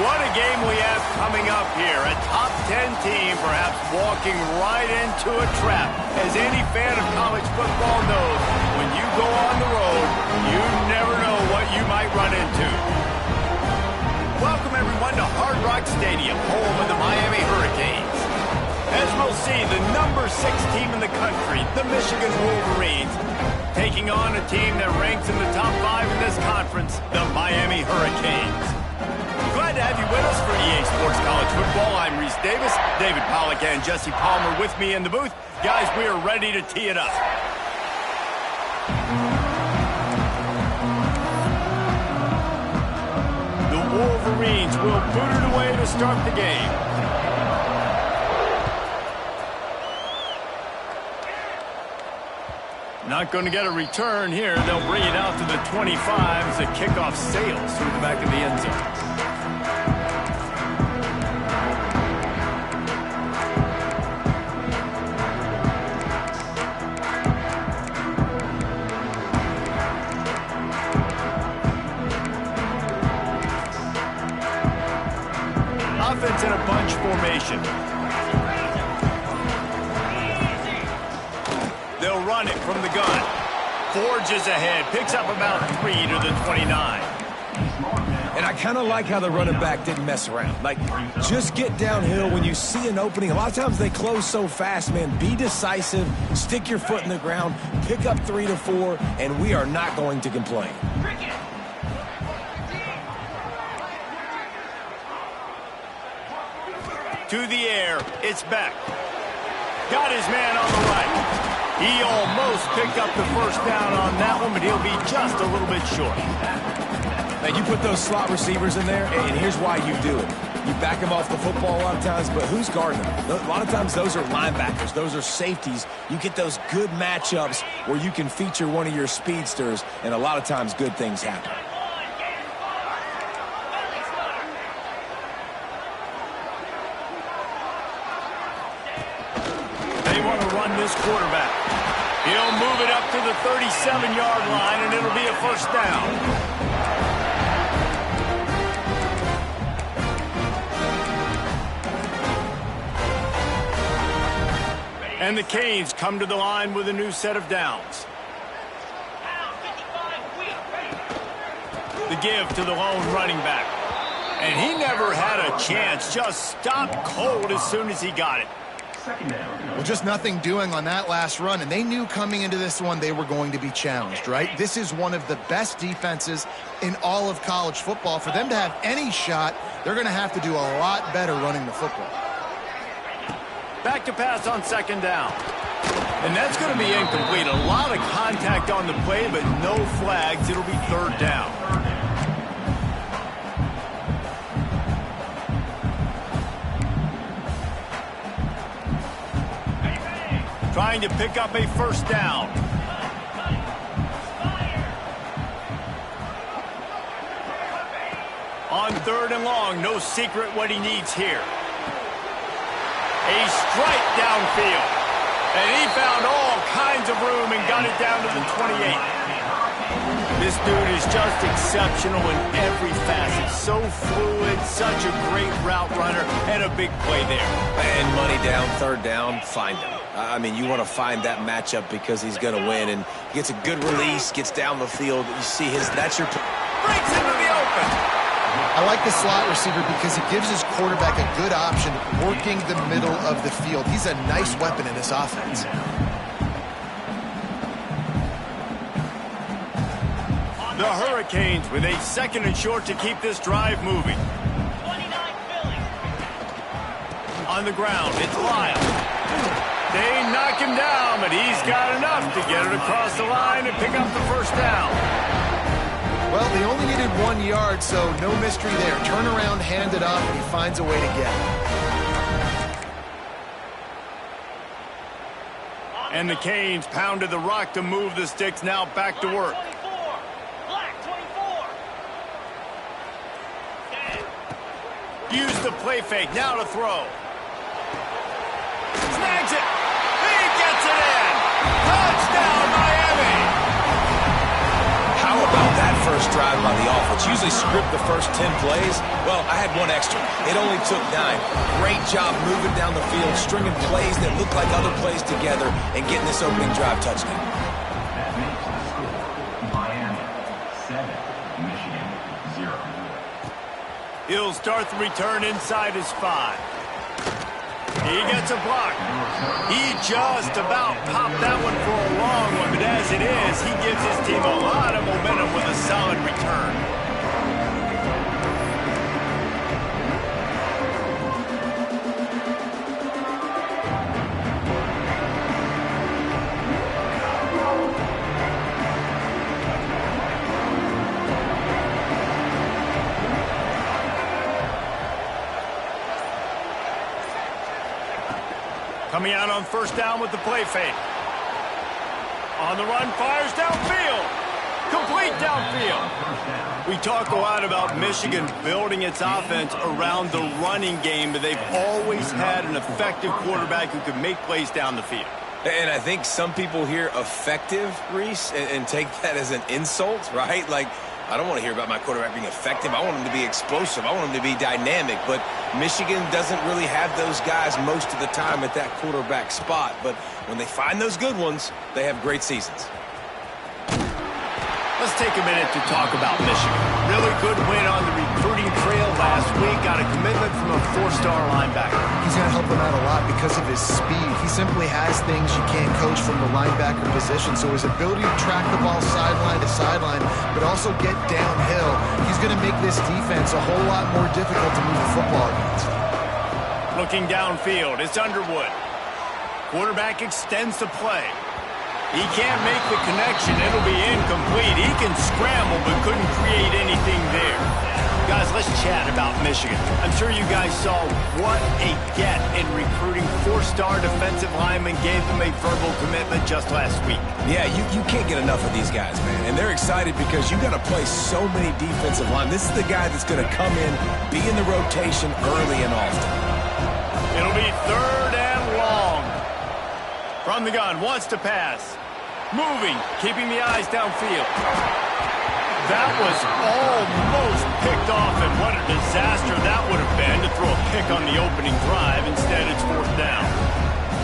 What a game we have coming up here. A top 10 team perhaps walking right into a trap. As any fan of college football knows, when you go on the road, you never know what you might run into. Welcome everyone to Hard Rock Stadium, home of the Miami Hurricanes. As we'll see, the number 6 team in the country, the Michigan Wolverines, taking on a team that ranks in the top 5 in this conference, the Miami Hurricanes. Glad to have you with us for EA Sports College Football. I'm Reese Davis, David Pollack and Jesse Palmer with me in the booth. Guys, we are ready to tee it up. The Wolverines will boot it away to start the game. Not going to get a return here. They'll bring it out to the 25 as the kickoff sails through the back of the end zone. formation. They'll run it from the gun. Forges ahead, picks up about 3 to the 29. And I kind of like how the running back didn't mess around. Like, just get downhill when you see an opening. A lot of times they close so fast, man. Be decisive, stick your foot in the ground, pick up 3 to 4, and we are not going to complain. To the air, it's Beck. Got his man on the right. He almost picked up the first down on that one, but he'll be just a little bit short. Man, you put those slot receivers in there, and here's why you do it. You back them off the football a lot of times, but who's guarding them? A lot of times those are linebackers. Those are safeties. You get those good matchups where you can feature one of your speedsters, and a lot of times good things happen. They want to run this quarterback. He'll move it up to the 37-yard line, and it'll be a first down. And the Canes come to the line with a new set of downs. The give to the lone running back. And he never had a chance, just stopped cold as soon as he got it. Well, just nothing doing on that last run, and they knew coming into this one they were going to be challenged, right? This is one of the best defenses in all of college football. For them to have any shot, they're going to have to do a lot better running the football. Back to pass on second down. And that's going to be incomplete. A lot of contact on the play, but no flags. It'll be third down. Trying to pick up a first down. On third and long, no secret what he needs here. A strike downfield. And he found all kinds of room and got it down to the 28. This dude is just exceptional in every facet. So fluid, such a great route runner, and a big play there. And money down, third down, find him. I mean, you want to find that matchup because he's going to win. And gets a good release, gets down the field. You see that's your... Breaks into the open. I like the slot receiver because he gives his quarterback a good option working the middle of the field. He's a nice weapon in this offense. The Hurricanes with a second and short to keep this drive moving. On the ground, it's Lyle. They knock him down, but he's got enough to get it across the line and pick up the first down. Well, they only needed 1 yard, so no mystery there. Turn around, hand it off, and he finds a way to get it. And the Canes pounded the rock to move the sticks, now back to work. Use the play fake, now to throw. Snags it. He gets it in. Touchdown, Miami. How about that first drive by the offense? Usually script the first 10 plays. Well, I had one extra. It only took 9. Great job moving down the field, stringing plays that look like other plays together, and getting this opening drive touchdown. Miami 7, Michigan 0. He'll start the return inside his 5. He gets a block. He just about popped that one for a long one, but as it is, he gives his team a lot of momentum with a solid return. Coming out on first down with the play fake. On the run, fires downfield. Complete downfield. We talk a lot about Michigan building its offense around the running game, but they've always had an effective quarterback who can make plays down the field. And I think some people hear effective, Reese, and take that as an insult, right? Like, I don't want to hear about my quarterback being effective. I want him to be explosive. I want him to be dynamic. But Michigan doesn't really have those guys most of the time at that quarterback spot. But when they find those good ones, they have great seasons. Let's take a minute to talk about Michigan. Really good win on the recruiting trail last week. Got a commitment from a 4-star linebacker. He's going to help them out a lot because of his speed. He simply has things you can't coach from the linebacker position. So his ability to track the ball sideline to sideline, but also get downhill, he's going to make this defense a whole lot more difficult to move the football against. Looking downfield, it's Underwood. Quarterback extends the play. He can't make the connection. It'll be incomplete. He can scramble, but couldn't create anything there. Guys, let's chat about Michigan. I'm sure you guys saw what a get in recruiting 4-star defensive linemen gave them a verbal commitment just last week. Yeah, you can't get enough of these guys, man. And they're excited because you got to play so many defensive line. This is the guy that's going to come in, be in the rotation early and often. It'll be 3rd and long. From the gun, wants to pass. Moving, keeping the eyes downfield. That was almost picked off, and what a disaster that would have been to throw a pick on the opening drive. Instead, it's 4th down.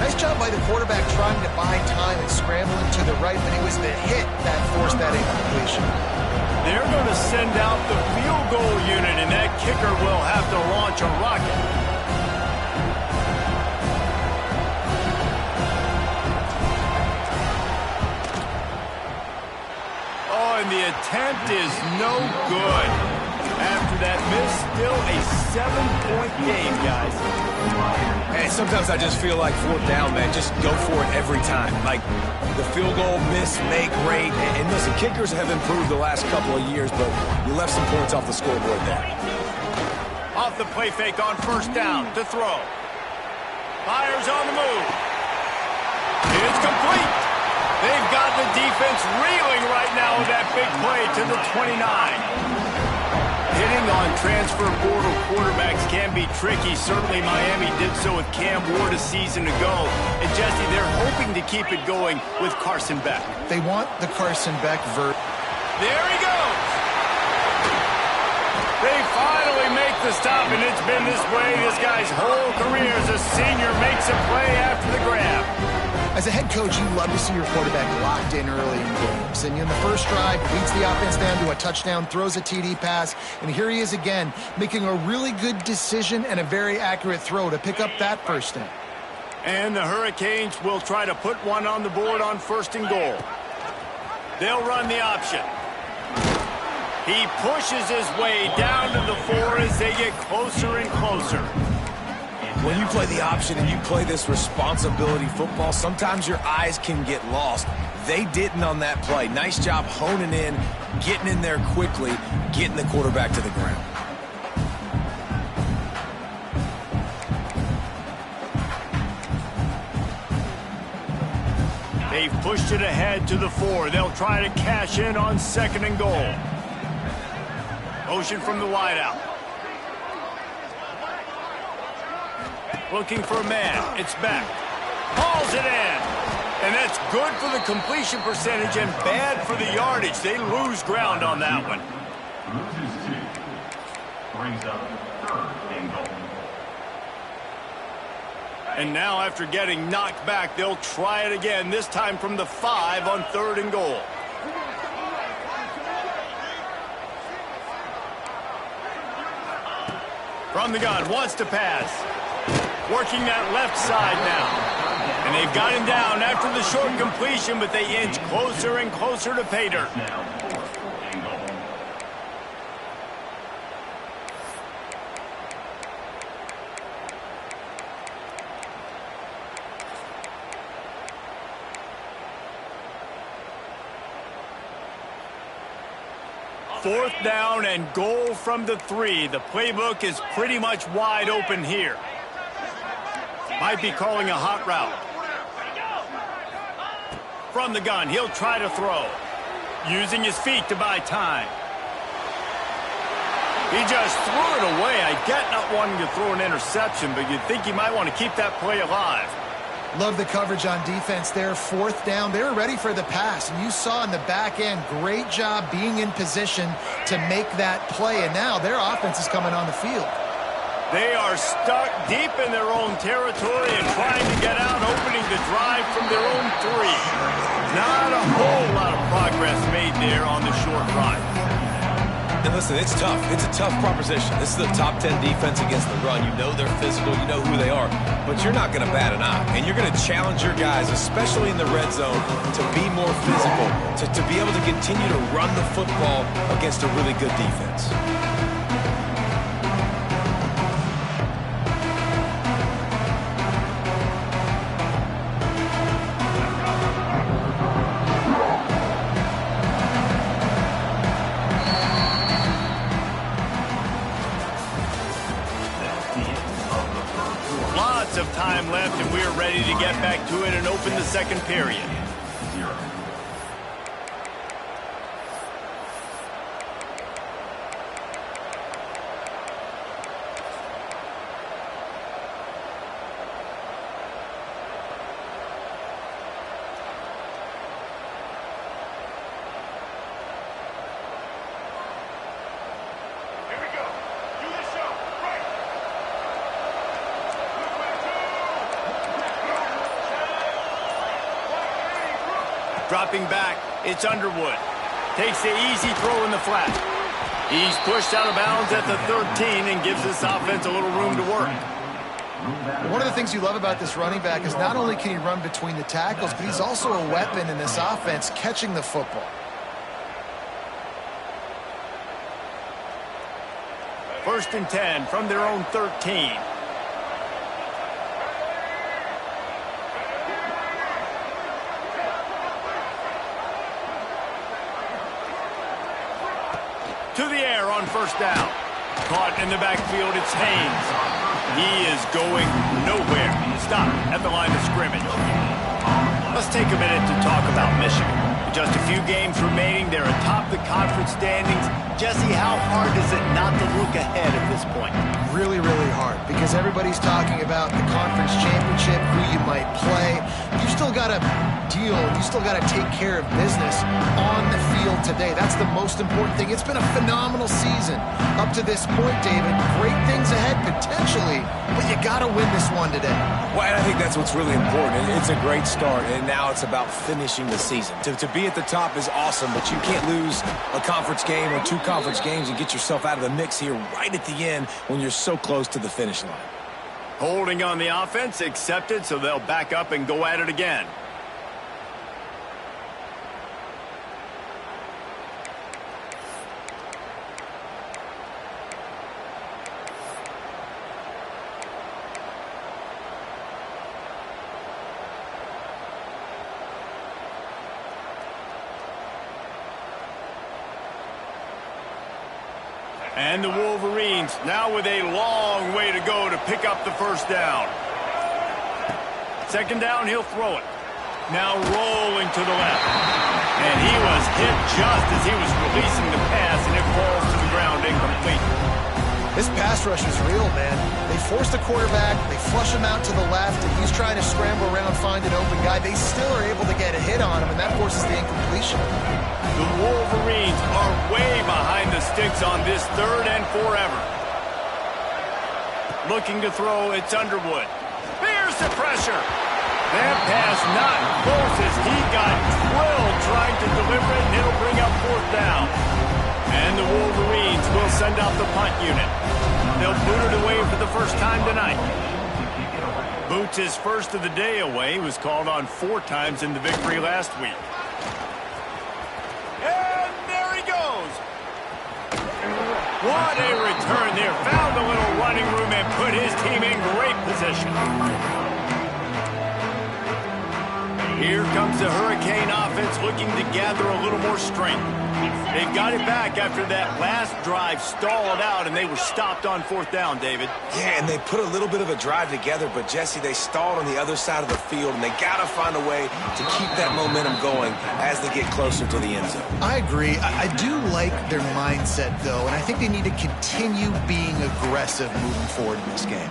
Nice job by the quarterback trying to buy time and scrambling to the right, but it was the hit that forced that incompletion. They're going to send out the field goal unit, and that kicker will have to launch a rocket. And the attempt is no good. After that miss, still a 7-point game, guys. Hey, sometimes I just feel like 4th down, man. Just go for it every time. Like the field goal, miss, make, great. And listen, kickers have improved the last couple of years, but you left some points off the scoreboard there. Off the play fake on 1st down to throw. Fires on the move. It's complete. They've got the defense reeling right now with that big play to the 29. Hitting on transfer portal quarterbacks can be tricky. Certainly Miami did so with Cam Ward a season ago. And Jesse, they're hoping to keep it going with Carson Beck. They want the Carson Beck There he goes. They finally make the stop, and it's been this way this guy's whole career as a senior. Makes a play after the grab. As a head coach, you love to see your quarterback locked in early in games. And in the first drive, leads the offense down to a touchdown, throws a TD pass, and here he is again, making a really good decision and a very accurate throw to pick up that 1st down. And the Hurricanes will try to put one on the board on 1st and goal. They'll run the option. He pushes his way down to the 4 as they get closer and closer. When you play the option and you play this responsibility football, sometimes your eyes can get lost. They didn't on that play. Nice job honing in, getting in there quickly, getting the quarterback to the ground. They've pushed it ahead to the 4. They'll try to cash in on 2nd and goal. Motion from the wideout. Looking for a man. It's back. Hauls it in. And that's good for the completion percentage and bad for the yardage. They lose ground on that one. Loses 2. Brings up 3rd and goal. And now after getting knocked back, they'll try it again, this time from the 5 on 3rd and goal. From the gun, wants to pass. Working that left side now. And they've got him down after the short completion, but they inch closer and closer to pay dirt. Now 4th and goal. Fourth down and goal from the 3. The playbook is pretty much wide open here. Might be calling a hot route. From the gun, he'll try to throw. Using his feet to buy time. He just threw it away. I get not wanting to throw an interception, but you'd think he might want to keep that play alive. Love the coverage on defense there. Fourth down, they were ready for the pass. And you saw in the back end, great job being in position to make that play. And now their offense is coming on the field. They are stuck deep in their own territory and trying to get out, opening the drive from their own 3. Not a whole lot of progress made there on the short run. And listen, it's tough. It's a tough proposition. This is the top 10 defense against the run. You know they're physical. You know who they are. But you're not going to bat an eye. And you're going to challenge your guys, especially in the red zone, to be more physical, to be able to continue to run the football against a really good defense. Of time left, and we are ready to get back to it and open the second period. Dropping back, it's Underwood. Takes the easy throw in the flat. He's pushed out of bounds at the 13 and gives this offense a little room to work. One of the things you love about this running back is not only can he run between the tackles, but he's also a weapon in this offense catching the football. First and 10 from their own 13. To the air on first down. Caught in the backfield, it's Haynes. He is going nowhere. Stop at the line of scrimmage. Let's take a minute to talk about Michigan. With just a few games remaining, they're atop the conference standings. Jesse, how hard is it not to look ahead at this point? Really, really hard, because everybody's talking about the conference championship, who you might play. You still got to deal, you still got to take care of business on the field today. That's the most important thing. It's been a phenomenal season up to this point, David. Great things ahead potentially, but you got to win this one today. Well, and I think that's what's really important. It's a great start, and now it's about finishing the season. To be at the top is awesome, but you can't lose a conference game or 2 conference games and get yourself out of the mix here right at the end when you're so close to the finish line. Holding on the offense, accepted, so they'll back up and go at it again. And the Wolverines now with a long way to go to pick up the first down. Second down, he'll throw it. Now rolling to the left. And he was hit just as he was releasing the pass, and it falls to the ground incomplete. This pass rush is real, man. They force the quarterback, they flush him out to the left, and he's trying to scramble around, find an open guy. They still are able to get a hit on him, and that forces the incompletion. The Wolverines are way behind the sticks on this 3rd and forever. Looking to throw, it's Underwood. There's the pressure. That pass not close as he got drilled trying to deliver it, and it'll bring up 4th down. And the Wolverines will send out the punt unit. They'll boot it away for the first time tonight. Boots his first of the day away. He was called on 4 times in the victory last week. And there he goes. What a return there. Found a little running room and put his team in great position. Here comes the Hurricane offense looking to gather a little more strength. They got it back after that last drive stalled out, and they were stopped on 4th down, David. Yeah, and they put a little bit of a drive together, but, Jesse, they stalled on the other side of the field, and they got to find a way to keep that momentum going as they get closer to the end zone. I agree. I do like their mindset, though, and I think they need to continue being aggressive moving forward in this game.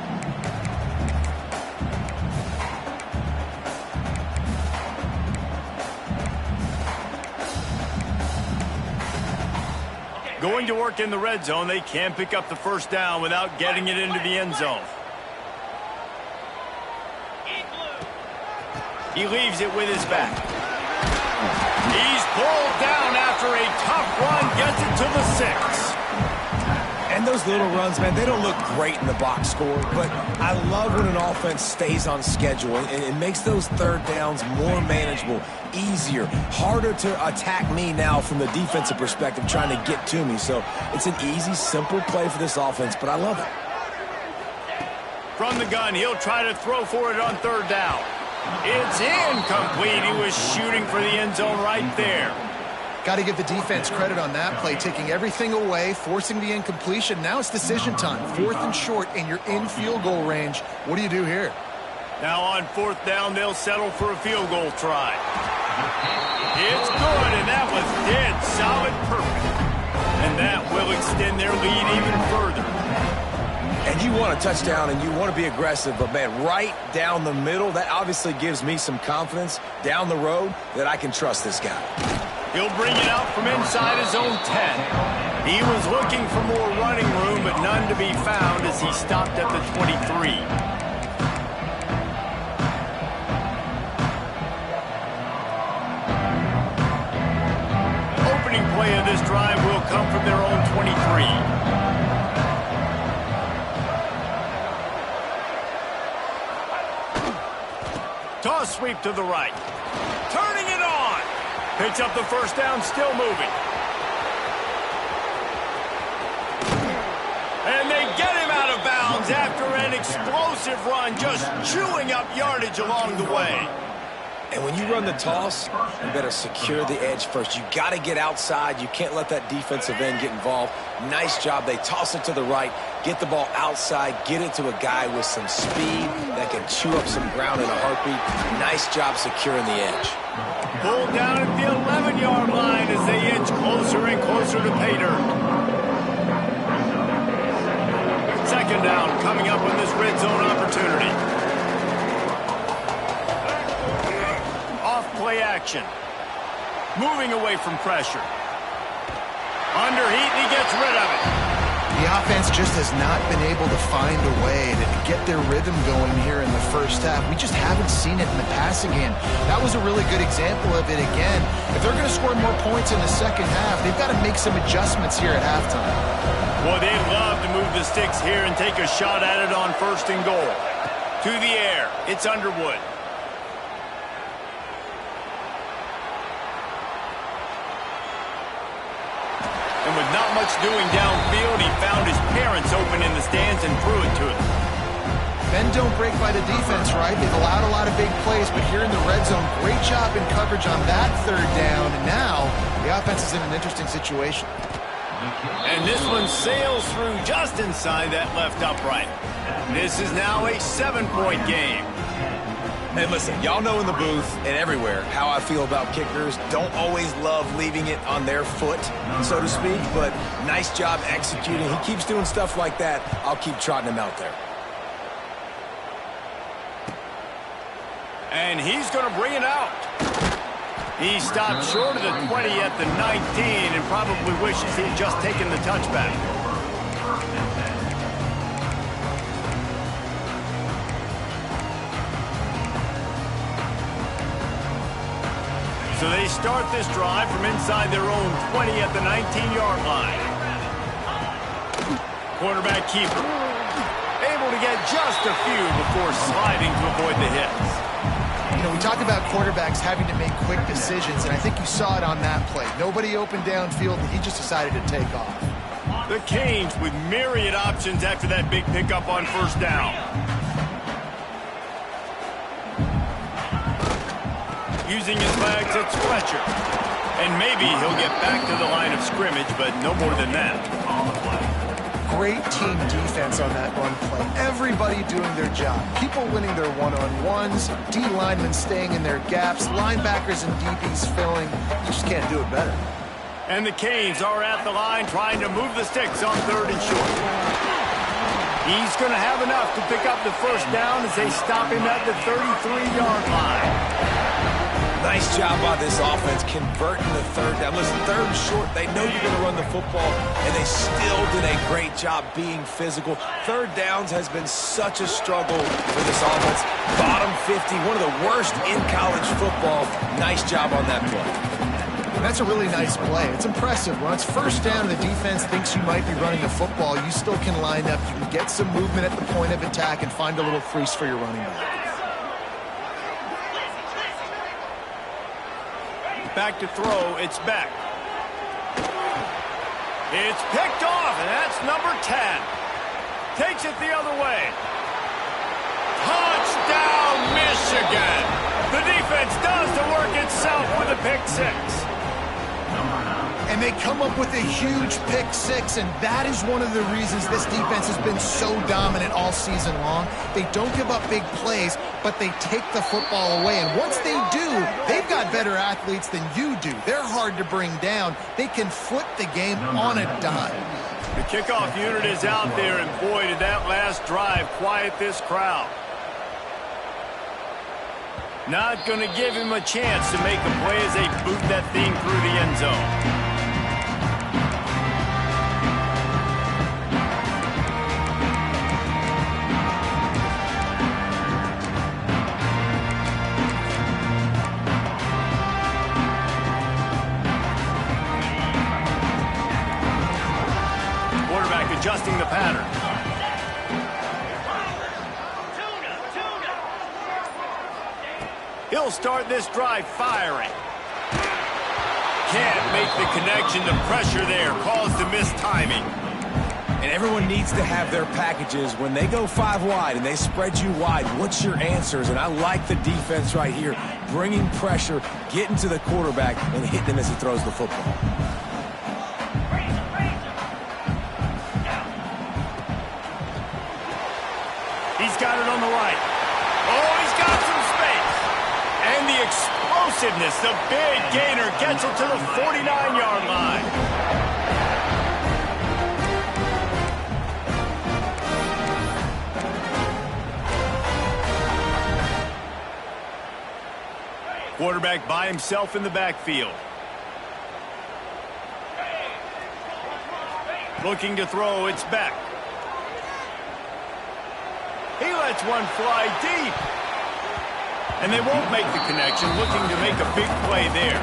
Going to work in the red zone, they can pick up the first down without getting it into the end zone. He leaves it with his back. He's pulled down after a tough run, gets it to the 6. And those little runs, man, they don't look great in the box score, but I love when an offense stays on schedule and it makes those third downs more manageable, easier, harder to attack me now from the defensive perspective trying to get to me. So it's an easy, simple play for this offense, but I love it. From the gun, he'll try to throw for it on third down. It's incomplete. He was shooting for the end zone right there. Got to give the defense credit on that play, taking everything away, forcing the incompletion. Now it's decision time. 4th and short, and you're in field goal range. What do you do here? Now on 4th down, they'll settle for a field goal try. It's good, and that was dead solid perfect. And that will extend their lead even further. And you want a touchdown and you want to be aggressive, but, man, right down the middle, that obviously gives me some confidence down the road that I can trust this guy. He'll bring it out from inside his own 10. He was looking for more running room, but none to be found as he stopped at the 23. Opening play of this drive will come from their own 23. Toss sweep to the right. Turning it on. Picks up the first down, still moving. And they get him out of bounds after an explosive run, just chewing up yardage along the way. And when you run the toss, you better secure the edge first. You got to get outside. You can't let that defensive end get involved. Nice job. They toss it to the right, get the ball outside, get it to a guy with some speed that can chew up some ground in a heartbeat. Nice job securing the edge. Pulled down at the 11-yard line as they inch closer and closer to pay dirt. 2nd down coming up on this red zone opportunity. Off-play action. Moving away from pressure. Underheat, and he gets rid of it. The offense just has not been able to find a way to get their rhythm going here in the first half. We just haven't seen it in the passing game. That was a really good example of it again. If they're going to score more points in the second half, they've got to make some adjustments here at halftime. Boy, they'd love to move the sticks here and take a shot at it on 1st and goal. To the air, it's Underwood. And with not much doing downfield, he found his parents open in the stands and threw it to them. Men don't break by the defense, right? They've allowed a lot of big plays, but here in the red zone, great job in coverage on that 3rd down. And now the offense is in an interesting situation. And this one sails through just inside that left upright. This is now a 7-point game. And listen, y'all know in the booth and everywhere how I feel about kickers. Don't always love leaving it on their foot, so to speak, but nice job executing. He keeps doing stuff like that. I'll keep trotting him out there. And he's going to bring it out. He stopped short of the 20 at the 19 and probably wishes he'd just taken the touchback. So they start this drive from inside their own 20 at the 19-yard line. Quarterback keeper. Able to get just a few before sliding to avoid the hits. You know, we talk about quarterbacks having to make quick decisions, and I think you saw it on that play. Nobody opened downfield, and he just decided to take off. The Canes with myriad options after that big pickup on 1st down. Using his legs, it's Fletcher. And maybe he'll get back to the line of scrimmage, but no more than that. Great team defense on that run play. Everybody doing their job. People winning their one-on-ones, D linemen staying in their gaps, linebackers and DBs filling. You just can't do it better. And the Canes are at the line trying to move the sticks on 3rd and short. He's going to have enough to pick up the first down as they stop him at the 33-yard line. Nice job by this offense converting the third down. Listen, third and short, they know you're going to run the football, and they still did a great job being physical. Third downs has been such a struggle for this offense. Bottom 50, one of the worst in college football. Nice job on that play. That's a really nice play. It's impressive. When it's first down and the defense thinks you might be running the football, you still can line up. You can get some movement at the point of attack and find a little crease for your running back. Back to throw, it's Beck. It's picked off, and that's number 10. Takes it the other way. Touchdown, Michigan! The defense does the work itself with a pick six. And they come up with a huge pick six, and that is one of the reasons this defense has been so dominant all season long. They don't give up big plays, but they take the football away. And once they do, they've got better athletes than you do. They're hard to bring down. They can flip the game on a dime. The kickoff unit is out there, and boy, did that last drive quiet this crowd. Not going to give him a chance to make a play as they boot that thing through the end zone. Adjusting the pattern. He'll start this drive firing. Can't make the connection. The pressure there caused the mistiming. And everyone needs to have their packages. When they go 5 wide and they spread you wide, what's your answers? And I like the defense right here, bringing pressure, getting to the quarterback, and hitting him as he throws the football. He's got it on the right. Oh, he's got some space. And the explosiveness, the big gainer gets it to the 49-yard line. Quarterback by himself in the backfield. Looking to throw, it's Beck. He lets one fly deep. And they won't make the connection, looking to make a big play there.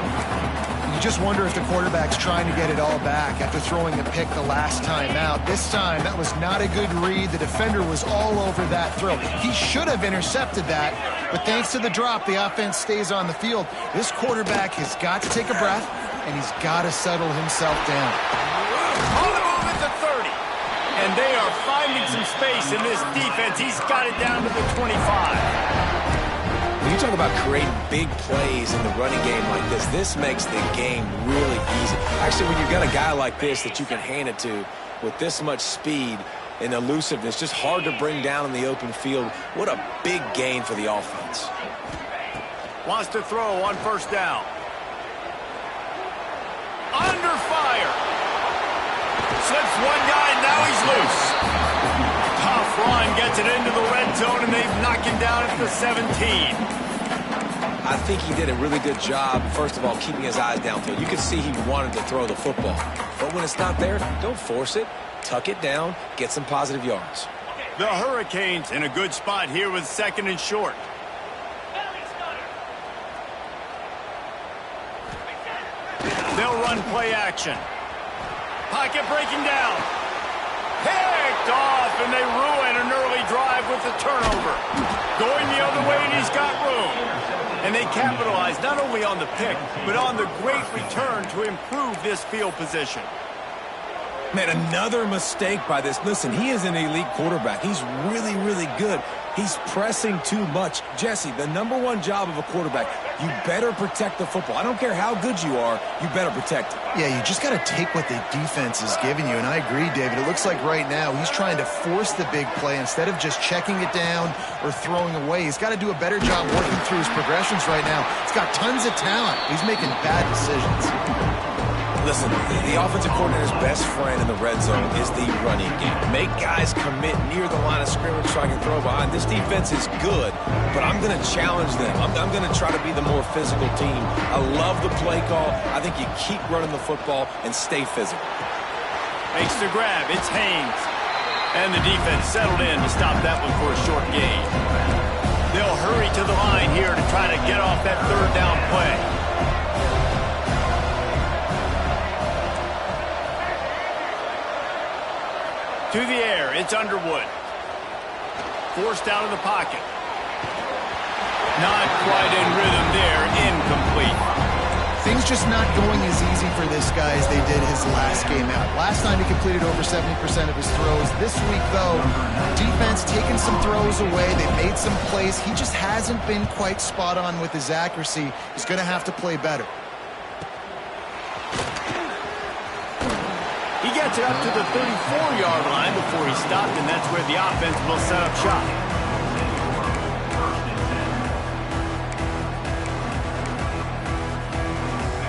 You just wonder if the quarterback's trying to get it all back after throwing the pick the last time out. This time, that was not a good read. The defender was all over that throw. He should have intercepted that, but thanks to the drop, the offense stays on the field. This quarterback has got to take a breath, and he's got to settle himself down. On the move at the 30. And they are finding some space in this defense. He's got it down to the 25. When you talk about creating big plays in the running game like this makes the game really easy. Actually, when you've got a guy like this that you can hand it to with this much speed and elusiveness, just hard to bring down in the open field, what a big gain for the offense. Wants to throw on first down. Under fire. Slips one guy, now he's loose. Tough run, gets it into the red zone, and they've knocked him down at the 17. I think he did a really good job, first of all, keeping his eyes downfield. You could see he wanted to throw the football. But when it's not there, don't force it. Tuck it down, get some positive yards. The Hurricanes in a good spot here with second and short. They'll run play action. Pocket breaking down. Picked off, and they ruin an early drive with the turnover. Going the other way, and he's got room. And they capitalize not only on the pick, but on the great return to improve this field position. Man, another mistake by this. Listen, he is an elite quarterback. He's really, really good. He's pressing too much. Jesse, the #1 job of a quarterback, you better protect the football. I don't care how good you are, you better protect it. Yeah, you just got to take what the defense is giving you. And I agree, David. It looks like right now he's trying to force the big play instead of just checking it down or throwing away. He's got to do a better job working through his progressions right now. He's got tons of talent. He's making bad decisions. Listen, the offensive coordinator's best friend in the red zone is the running game. Make guys commit near the line of scrimmage so I can throw behind. This defense is good, but I'm going to challenge them. I'm going to try to be the more physical team. I love the play call. I think you keep running the football and stay physical. Makes the grab. It's Haynes. And the defense settled in to stop that one for a short gain. They'll hurry to the line here to try to get off that third down play. To the air, it's Underwood. Forced out of the pocket. Not quite in rhythm there, incomplete. Things just not going as easy for this guy as they did his last game out. Last time he completed over 70% of his throws. This week, though, defense taking some throws away. They've made some plays. He just hasn't been quite spot on with his accuracy. He's going to have to play better. He gets it up to the 34-yard line before he stopped, and that's where the offense will set up shop.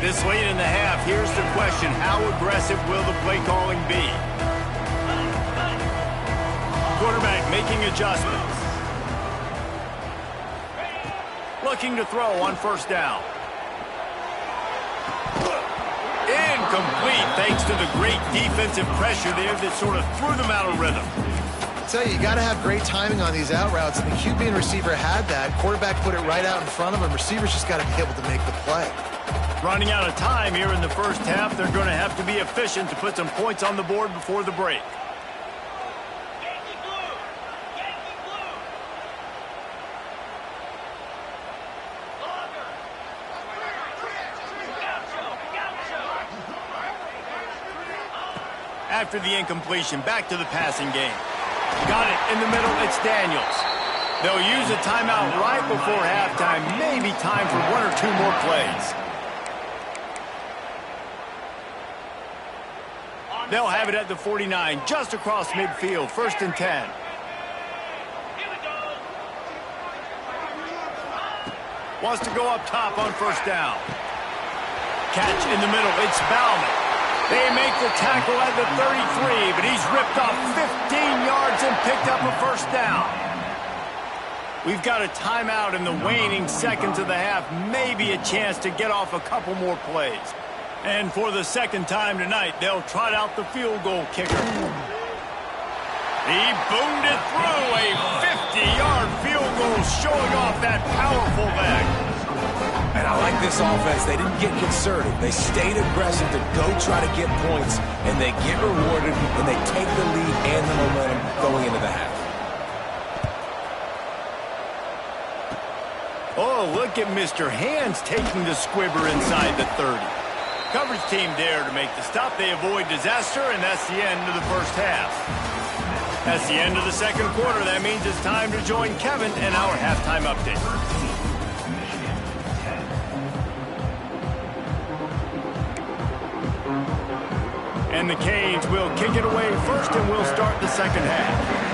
This late in the half, here's the question: how aggressive will the play calling be? Quarterback making adjustments. Looking to throw on first down. Incomplete, thanks to the great defensive pressure there that sort of threw them out of rhythm. I tell you got to have great timing on these out routes, and the QB and receiver had that. Quarterback put it right out in front of him. Receivers just got to be able to make the play. Running out of time here in the first half, they're going to have to be efficient to put some points on the board before the break. After the incompletion, back to the passing game. Got it in the middle, it's Daniels. They'll use a timeout right before halftime, maybe time for one or two more plays. They'll have it at the 49, just across midfield, 1st and 10. Wants to go up top on first down. Catch in the middle, it's Bauman. They make the tackle at the 33, but he's ripped off 15 yards and picked up a first down. We've got a timeout in the waning seconds of the half, maybe a chance to get off a couple more plays. And for the second time tonight, they'll trot out the field goal kicker. He boomed it through, a 50-yard field goal showing off that powerful leg. And I like this offense. They didn't get concerted. They stayed aggressive to go try to get points, and they get rewarded, and they take the lead and the momentum going into the half. Oh, look at Mr. Hands taking the squibber inside the 30. Coverage team there to make the stop. They avoid disaster, and that's the end of the first half. That's the end of the second quarter. That means it's time to join Kevin and our halftime update. And the Canes will kick it away first, and we'll start the second half.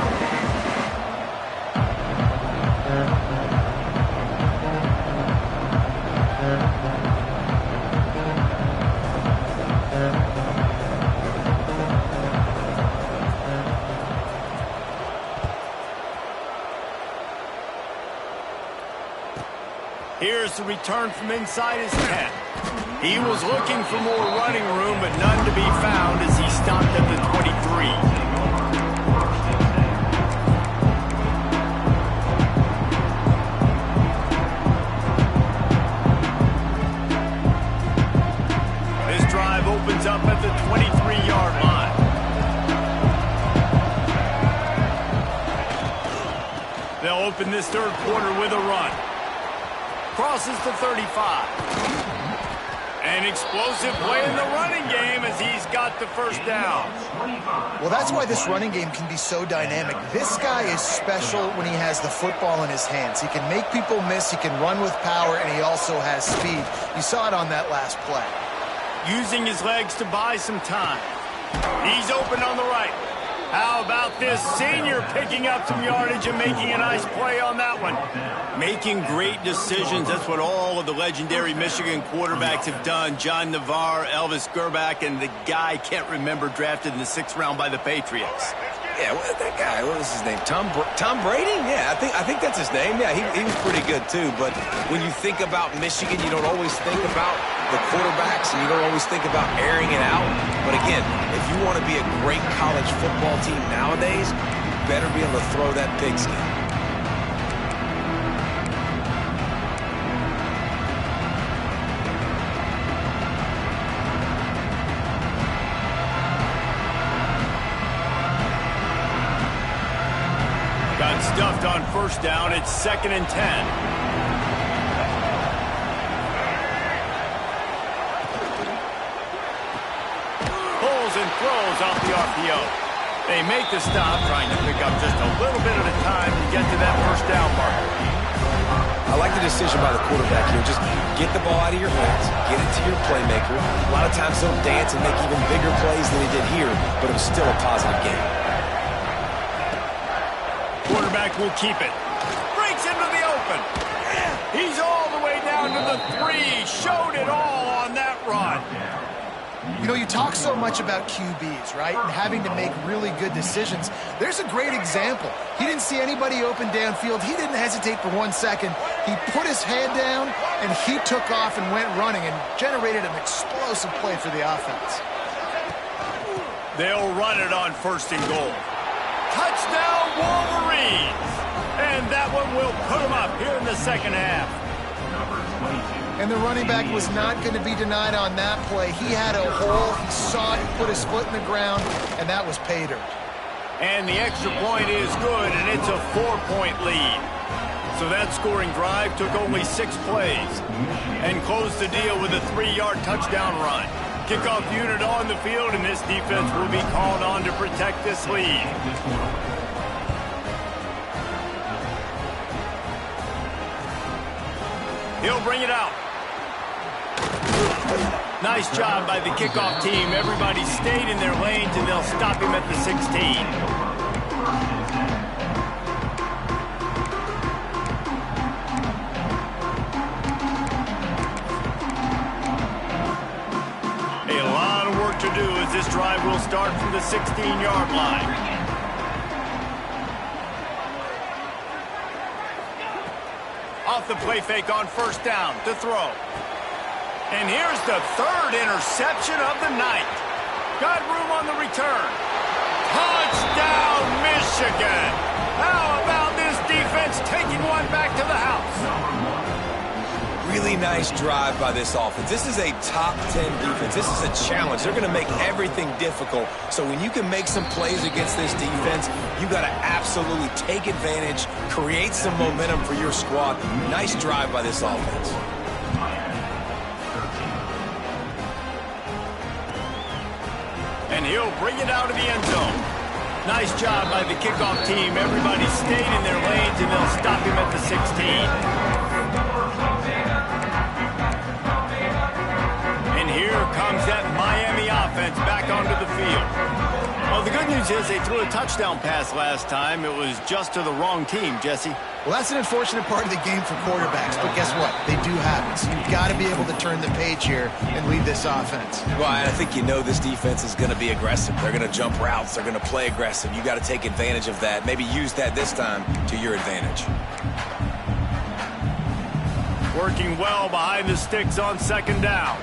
Here's the return from inside his 10. He was looking for more running room, but none to be found as he stopped at the 23. This drive opens up at the 23-yard line. They'll open this third quarter with a run. Crosses the 35. An explosive play in the running game as he's got the first down. Well, that's why this running game can be so dynamic. This guy is special when he has the football in his hands. He can make people miss, he can run with power, and he also has speed. You saw it on that last play. Using his legs to buy some time. He's open on the right. How about this senior picking up some yardage and making a nice play on that one? Making great decisions. That's what all of the legendary Michigan quarterbacks have done. John Navarre, Elvis Gerbach, and the guy, can't remember, drafted in the 6th round by the Patriots. Yeah, that guy, what was his name? Tom Brady? Yeah, I think that's his name. Yeah, he was pretty good too. But when you think about Michigan, you don't always think about the quarterbacks, and you don't always think about airing it out. But again, if you want to be a great college football team nowadays, you better be able to throw that pigskin. Got stuffed on first down. It's 2nd and 10. Pulls and throws off the RPO. They make the stop, trying to pick up just a little bit at a time to get to that first down mark. I like the decision by the quarterback here. Just get the ball out of your hands, get it to your playmaker. A lot of times they'll dance and make even bigger plays than they did here, but it was still a positive game. Quarterback will keep it. Breaks into the open. He's all the way down to the 3. Showed it all on that run. You know, you talk so much about QBs, right? And having to make really good decisions. There's a great example. He didn't see anybody open downfield. He didn't hesitate for 1 second. He put his head down, and he took off and went running and generated an explosive play for the offense. They'll run it on 1st and goal. Touchdown, Wolverines! And that one will put them up here in the 2nd half. And the running back was not going to be denied on that play. He had a hole. He saw it, put his foot in the ground, and that was pay dirt. And the extra point is good, and it's a 4-point lead. So that scoring drive took only 6 plays and closed the deal with a 3-yard touchdown run. Kickoff unit on the field, and this defense will be called on to protect this lead. He'll bring it out. Nice job by the kickoff team. Everybody stayed in their lanes, and they'll stop him at the 16. To do as this drive will start from the 16-yard line. Off the play fake on 1st down to throw. And here's the 3rd interception of the night. Got room on the return. Touchdown, Michigan! How about this defense taking one back to the house? Really nice drive by this offense. This is a top 10 defense. This is a challenge. They're going to make everything difficult. So when you can make some plays against this defense, you got to absolutely take advantage, create some momentum for your squad. Nice drive by this offense. And he'll bring it out of the end zone. Nice job by the kickoff team. Everybody stayed in their lanes, and they'll stop him at the 16. Here comes that Miami offense back onto the field. Well, the good news is they threw a touchdown pass last time. It was just to the wrong team, Jesse. Well, that's an unfortunate part of the game for quarterbacks, but guess what? They do have it. So you've got to be able to turn the page here and lead this offense. Well, I think you know this defense is going to be aggressive. They're going to jump routes. They're going to play aggressive. You got to take advantage of that. Maybe use that this time to your advantage. Working well behind the sticks on 2nd down.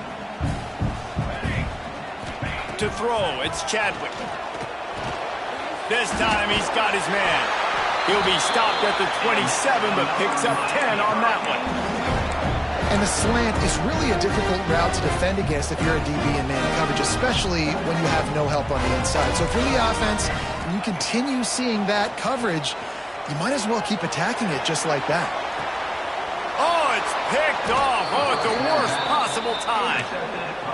To throw, it's Chadwick. This time he's got his man. He'll be stopped at the 27, but picks up 10 on that one. And the slant is really a difficult route to defend against if you're a DB in man coverage, especially when you have no help on the inside. So if you're the offense and you continue seeing that coverage, you might as well keep attacking it just like that. Oh, it's picked off. Oh, at the worst possible time.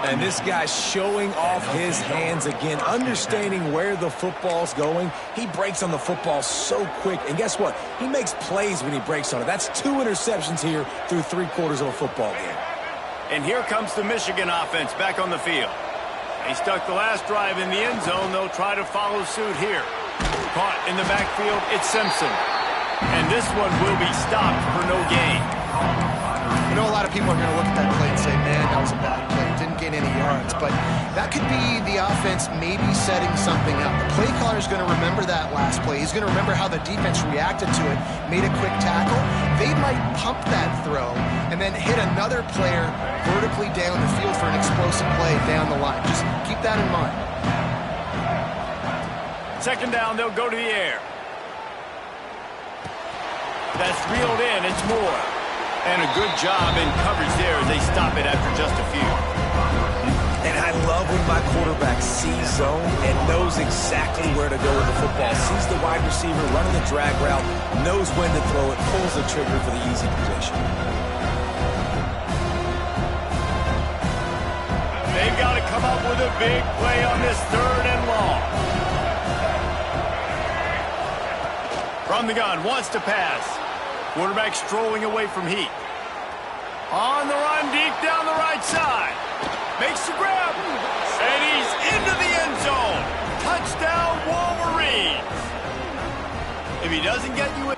And this guy's showing off his hands again, understanding where the football's going. He breaks on the football so quick. And guess what? He makes plays when he breaks on it. That's 2 interceptions here through 3/4 of a football game. And here comes the Michigan offense back on the field. They stuck the last drive in the end zone. They'll try to follow suit here. Caught in the backfield, it's Simpson. And this one will be stopped for no gain. I know a lot of people are going to look at that play and say, man, that was a bad play. Didn't gain any yards. But that could be the offense maybe setting something up. The play caller is going to remember that last play. He's going to remember how the defense reacted to it, made a quick tackle. They might pump that throw and then hit another player vertically down the field for an explosive play down the line. Just keep that in mind. Second down, they'll go to the air. That's reeled in, it's Moore. And a good job in coverage there as they stop it after just a few. And I love when my quarterback sees zone and knows exactly where to go with the football. Sees the wide receiver running the drag route, knows when to throw it, pulls the trigger for the easy possession. They've got to come up with a big play on this 3rd and long. From the gun, wants to pass. Quarterback strolling away from Heat. On the run, deep down the right side. Makes the grab. And he's into the end zone. Touchdown, Wolverines. If he doesn't get you